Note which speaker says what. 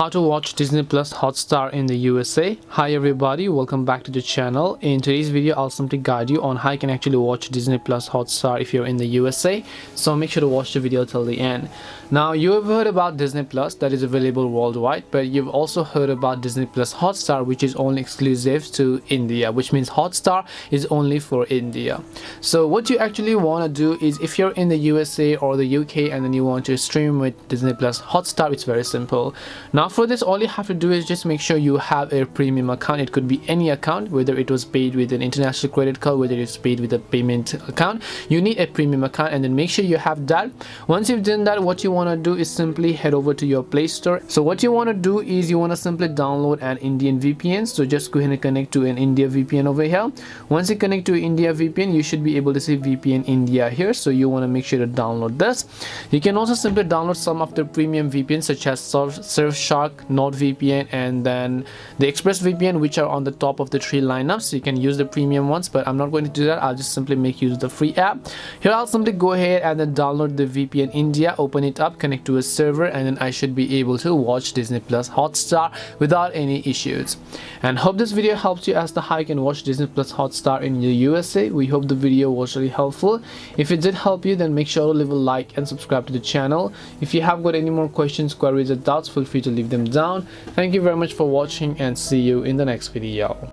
Speaker 1: How to watch Disney Plus Hotstar in the USA. Hi everybody, welcome back to the channel. In today's video I'll simply guide you on how you can actually watch Disney Plus Hotstar if you're in the USA, so make sure to watch the video till the end. Now you have heard about Disney Plus that is available worldwide, but you've also heard about Disney Plus Hotstar, which is only exclusive to India, which means Hotstar is only for India. So what you actually want to do is, if you're in the USA or the UK and then you want to stream with Disney Plus Hotstar, it's very simple. Now for this, all you have to do is just make sure you have a premium account. It could be any account, whether it was paid with an international credit card, whether it's paid with a payment account. You need a premium account, and then make sure you have that. Once you've done that, what you want to do is simply head over to your Play Store. So what you want to do is you want to simply download an Indian VPN. So just go ahead and connect to an India VPN over here. Once you connect to India VPN, you should be able to see VPN India here. So you want to make sure to download this. You can also simply download some of the premium VPNs such as Surfshark, NordVPN, and then the ExpressVPN, which are on the top of the tree lineup. So you can use the premium ones, but I'm not going to do that. I'll just simply make use of the free app. Here I'll simply go ahead and then download the VPN India, open it up, connect to a server, and then I should be able to watch Disney Plus Hotstar without any issues. And hope this video helps you as to how you can watch Disney Plus Hotstar in the USA. We hope the video was really helpful. If it did help you, then make sure to leave a like and subscribe to the channel. If you have got any more questions, queries, or doubts, feel free to leave them down. Thank you very much for watching, and see you in the next video.